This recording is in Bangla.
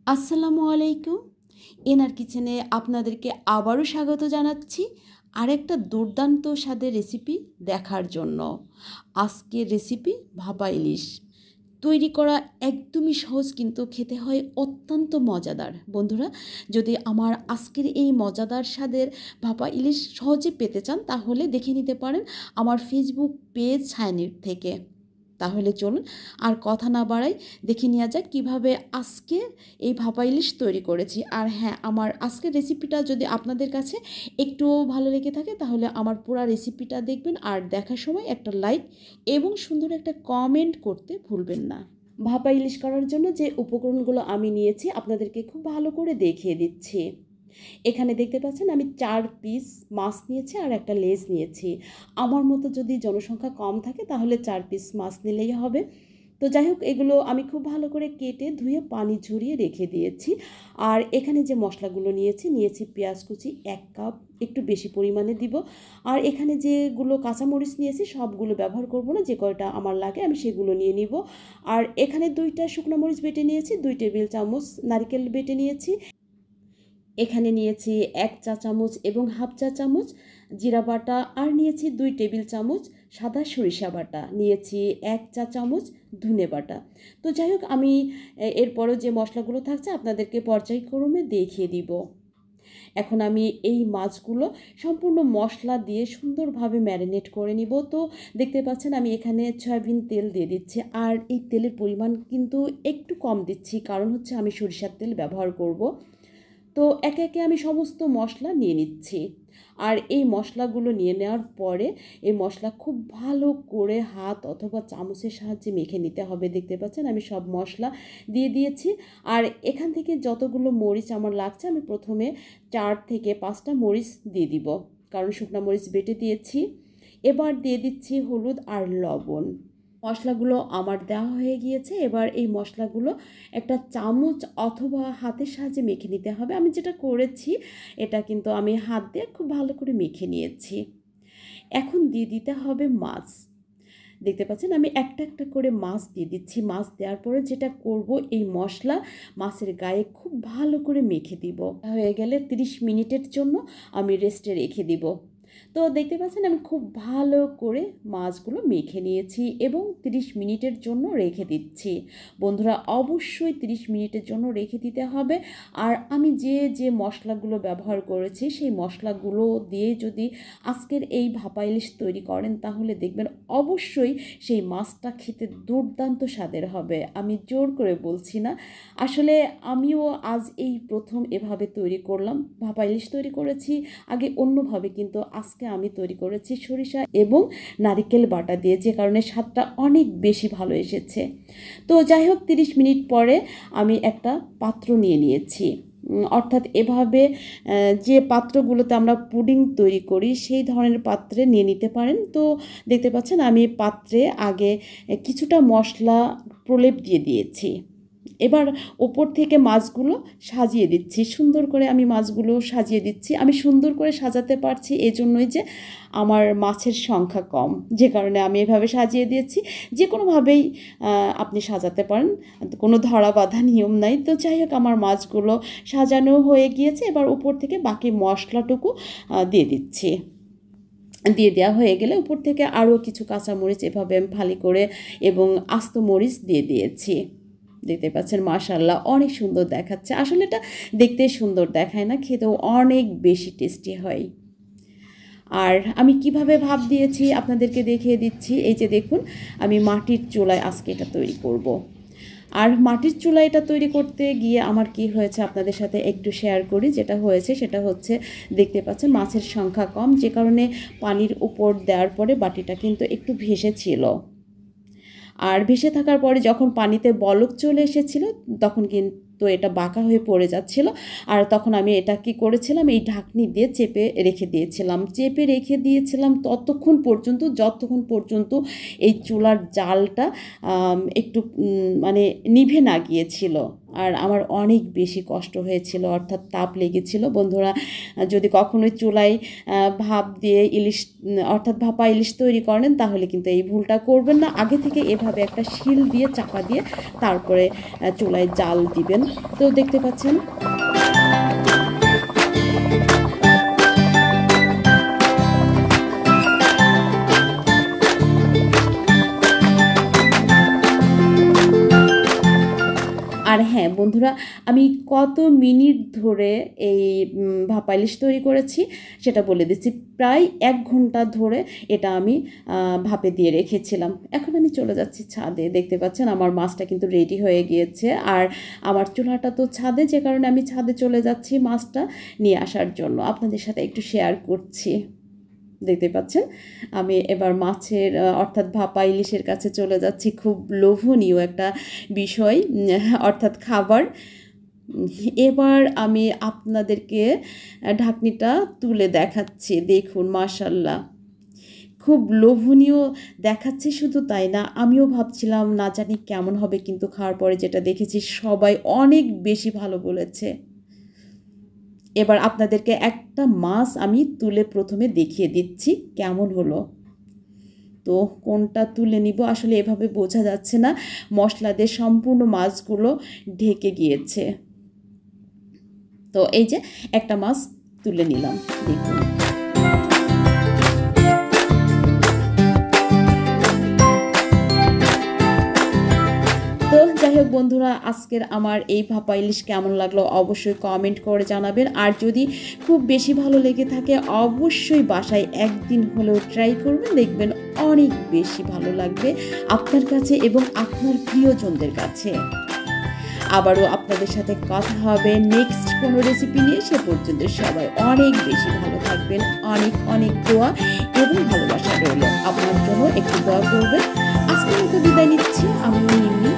আসসালামু আলাইকুম। এনার কিচেনে আপনাদেরকে আবারও স্বাগত জানাচ্ছি আরেকটা দুর্দান্ত স্বাদের রেসিপি দেখার জন্য। আজকের রেসিপি ভাপা ইলিশ। তৈরি করা একদমই সহজ, কিন্তু খেতে হয় অত্যন্ত মজাদার। বন্ধুরা, যদি আমার আজকের এই মজাদার স্বাদের ভাপা ইলিশ সহজে পেতে চান, তাহলে দেখে নিতে পারেন আমার ফেসবুক পেজ ছায়ানির থেকে। তাহলে চলুন আর কথা না বাড়াই, দেখে নেওয়া যাক কীভাবে আজকে এই ভাপা ইলিশ তৈরি করেছি। আর হ্যাঁ, আমার আজকের রেসিপিটা যদি আপনাদের কাছে একটুও ভালো লেগে থাকে, তাহলে আমার পুরো রেসিপিটা দেখবেন, আর দেখার সময় একটা লাইক এবং সুন্দর একটা কমেন্ট করতে ভুলবেন না। ভাপা ইলিশ করার জন্য যে উপকরণগুলো আমি নিয়েছি আপনাদেরকে খুব ভালো করে দেখিয়ে দিচ্ছি। এখানে দেখতে পাচ্ছেন আমি 4 পিস মাছ নিয়েছি আর একটা লেজ নিয়েছি। আমার মতো যদি জনসংখ্যা কম থাকে তাহলে 4 পিস মাছ নিলেই হবে। তো যাই হোক, এগুলো আমি খুব ভালো করে কেটে ধুয়ে পানি ঝরিয়ে রেখে দিয়েছি। আর এখানে যে মশলাগুলো নিয়েছি পেঁয়াজ কুচি 1 কাপ, একটু বেশি পরিমাণে দিব। আর এখানে যেগুলো কাঁচামরিচ নিয়েছি সবগুলো ব্যবহার করব না, যে কয়টা আমার লাগে আমি সেগুলো নিয়ে নিব। আর এখানে 2টা শুকনো মরিচ বেটে নিয়েছি, 2 টেবিল চামচ নারকেল বেটে নিয়েছি। এখানে নিয়েছি 1 চা চামচ এবং হাফ চা চামচ জিরা বাটা, আর নিয়েছি 2 টেবিল চামচ সাদা সরিষা বাটা, নিয়েছি 1 চা চামচ ধনে বাটা। তো যাই হোক, আমি এরপরও যে মশলাগুলো থাকছে আপনাদেরকে পর্যায়ক্রমে দেখিয়ে দিব। এখন আমি এই মাছগুলো সম্পূর্ণ মশলা দিয়ে সুন্দরভাবে ম্যারিনেট করে নিব। তো দেখতে পাচ্ছেন আমি এখানে সয়াবিন তেল দিয়ে দিচ্ছি, আর এই তেলের পরিমাণ কিন্তু একটু কম দিচ্ছি, কারণ হচ্ছে আমি সরিষার তেল ব্যবহার করব। তো একে একে আমি সমস্ত মশলা নিয়ে নিচ্ছি। আর এই মশলাগুলো নিয়ে নেওয়ার পরে এই মশলা খুব ভালো করে হাত অথবা চামচের সাহায্যে মেখে নিতে হবে। দেখতে পাচ্ছেন আমি সব মশলা দিয়ে দিয়েছি। আর এখান থেকে যতগুলো মরিচ আমার লাগছে, আমি প্রথমে 4 থেকে 5টা মরিচ দিয়ে দিব, কারণ শুকনো মরিচ বেটে দিয়েছি। এবার দিয়ে দিচ্ছি হলুদ আর লবণ। মশলাগুলো আমার দেওয়া হয়ে গিয়েছে। এবার এই মশলাগুলো একটা চামচ অথবা হাতের সাহায্যে মেখে নিতে হবে। আমি যেটা করেছি এটা কিন্তু আমি হাত দিয়ে খুব ভালো করে মেখে নিয়েছি। এখন দিয়ে দিতে হবে মাছ। দেখতে পাচ্ছেন আমি একটা একটা করে মাছ দিয়ে দিচ্ছি। মাছ দেওয়ার পরে যেটা করব, এই মশলা মাছের গায়ে খুব ভালো করে মেখে দিব। হয়ে গেলে 30 মিনিটের জন্য আমি রেস্টে রেখে দিব। তো দেখতে পাচ্ছেন আমি খুব ভালো করে মাছগুলো মেখে নিয়েছি এবং 30 মিনিটের জন্য রেখে দিচ্ছি। বন্ধুরা, অবশ্যই 30 মিনিটের জন্য রেখে দিতে হবে। আর আমি যে মশলাগুলো ব্যবহার করেছি সেই মশলাগুলো দিয়ে যদি আজকের এই ভাপা ইলিশ তৈরি করেন, তাহলে দেখবেন অবশ্যই সেই মাছটা খেতে দুর্দান্ত স্বাদের হবে। আমি জোর করে বলছি না, আসলে আমিও আজ এই প্রথম এভাবে তৈরি করলাম। ভাপা ইলিশ তৈরি করেছি আগে অন্যভাবে, কিন্তু আজকে আমি তৈরি করেছি সরিষা এবং নারকেল বাটা দিয়ে, যে কারণে স্বাদটা অনেক বেশি ভালো এসেছে। তো যাই হোক, 30 মিনিট পরে আমি একটা পাত্র নিয়ে নিয়েছি। অর্থাৎ এভাবে যে পাত্রগুলোতে আমরা পুডিং তৈরি করি সেই ধরনের পাত্রে নিয়ে নিতে পারেন। তো দেখতে পাচ্ছেন আমি পাত্রে আগে কিছুটা মশলা প্রলেপ দিয়ে দিয়েছি। এবার ওপর থেকে মাছগুলো সাজিয়ে দিচ্ছি। সুন্দর করে আমি মাছগুলো সাজিয়ে দিচ্ছি। আমি সুন্দর করে সাজাতে পারছি এজন্যই যে আমার মাছের সংখ্যা কম, যে কারণে আমি এভাবে সাজিয়ে দিয়েছি। যে কোনোভাবেই আপনি সাজাতে পারেন, কোনো ধরা বাঁধা নিয়ম নাই। তো যাই হোক, আমার মাছগুলো সাজানো হয়ে গিয়েছে। এবার উপর থেকে বাকি মশলাটুকু দিয়ে দিচ্ছি। দিয়ে দেওয়া হয়ে গেলে উপর থেকে আরও কিছু কাঁচামরিচ এভাবে আমি ফালি করে এবং আস্ত মরিচ দিয়ে দিয়েছি। দেখতে পাচ্ছেন মাশাআল্লাহ অনেক সুন্দর দেখাচ্ছে। আসলে এটা দেখতে সুন্দর দেখায় না, খেতেও অনেক বেশি টেস্টি হয়। আর আমি কিভাবে ভাপ দিয়েছি আপনাদেরকে দেখিয়ে দিচ্ছি। এই যে দেখুন, আমি মাটির চুলায় আজকে এটা তৈরি করব। আর মাটির চুলায় এটা তৈরি করতে গিয়ে আমার কি হয়েছে আপনাদের সাথে একটু শেয়ার করি। যেটা হয়েছে সেটা হচ্ছে, দেখতে পাচ্ছেন মাছের সংখ্যা কম, যে কারণে পানির উপর দেওয়ার পরে বাটিটা কিন্তু একটু ভেসে ছিল। আর ভেসে থাকার পরে যখন পানিতে বলক চলে এসেছিল, তখন কিন্তু এটা বাঁকা হয়ে পড়ে যাচ্ছিল। আর তখন আমি এটা কি করেছিলাম, এই ঢাকনি দিয়ে চেপে রেখে দিয়েছিলাম ততক্ষণ পর্যন্ত যতক্ষণ পর্যন্ত এই চুলার জালটা একটু মানে নিভে না গিয়েছিল। আর আমার অনেক বেশি কষ্ট হয়েছিল, অর্থাৎ তাপ লেগেছিল। বন্ধুরা, যদি কখনোই চুলায় ভাপ দিয়ে ইলিশ অর্থাৎ ভাপা ইলিশ তৈরি করেন, তাহলে কিন্তু এই ভুলটা করবেন না। আগে থেকে এভাবে একটা শিল দিয়ে চাপা দিয়ে তারপরে চুলায় জাল দিবেন। তো দেখতে পাচ্ছেন আর হ্যাঁ বন্ধুরা, আমি কত মিনিট ধরে এই ভাপা ইলিশ তৈরি করেছি সেটা বলে দিচ্ছি। প্রায় 1 ঘন্টা ধরে এটা আমি ভাপে দিয়ে রেখেছিলাম। এখন আমি চলে যাচ্ছি ছাদে। দেখতে পাচ্ছেন আমার মাছটা কিন্তু রেডি হয়ে গিয়েছে, আর আমার চুলাটা তো ছাদে, যে কারণে আমি ছাদে চলে যাচ্ছি মাছটা নিয়ে আসার জন্য। আপনাদের সাথে একটু শেয়ার করছি। দেখতে পাচ্ছেন আমি এবার মাছের অর্থাৎ ভাপা ইলিশের কাছে চলে যাচ্ছি। খুব লোভনীয় একটা বিষয়, অর্থাৎ খাবার। এবার আমি আপনাদেরকে ঢাকনিটা তুলে দেখাচ্ছি। দেখুন মাশাআল্লাহ, খুব লোভনীয় দেখাচ্ছে। শুধু তাই না, আমিও ভাবছিলাম না জানি কেমন হবে, কিন্তু খাওয়ার পরে যেটা দেখেছি সবাই অনেক বেশি ভালো বলেছে। এবার আপনাদেরকে একটা মাছ আমি তুলে প্রথমে দেখিয়ে দিচ্ছি কেমন হলো। তো কোনটা তুলে নিব আসলে এভাবে বোঝা যাচ্ছে না, মশলা দিয়ে সম্পূর্ণ মাছগুলো ঢেকে গিয়েছে। তো এই যে একটা মাছ তুলে নিলাম, দেখুন। তো যাই হোক বন্ধুরা, আজকের আমার এই ভাপা ইলিশ কেমন লাগলো অবশ্যই কমেন্ট করে জানাবেন। আর যদি খুব বেশি ভালো লেগে থাকে অবশ্যই বাসায় একদিন হলেও ট্রাই করবেন, দেখবেন অনেক বেশি ভালো লাগবে আপনার কাছে এবং আপনার প্রিয়জনদের কাছে। আবারও আপনাদের সাথে কথা হবে নেক্সট কোনো রেসিপি নিয়ে। সে পর্যন্ত সবাই অনেক বেশি ভালো থাকবেন। অনেক অনেক দোয়া এবং ভালোবাসা রইল। আপনার জন্য একটু দোয়া করবেন। আজকের মতো বিদায় নিচ্ছি। আমি নিম্নি।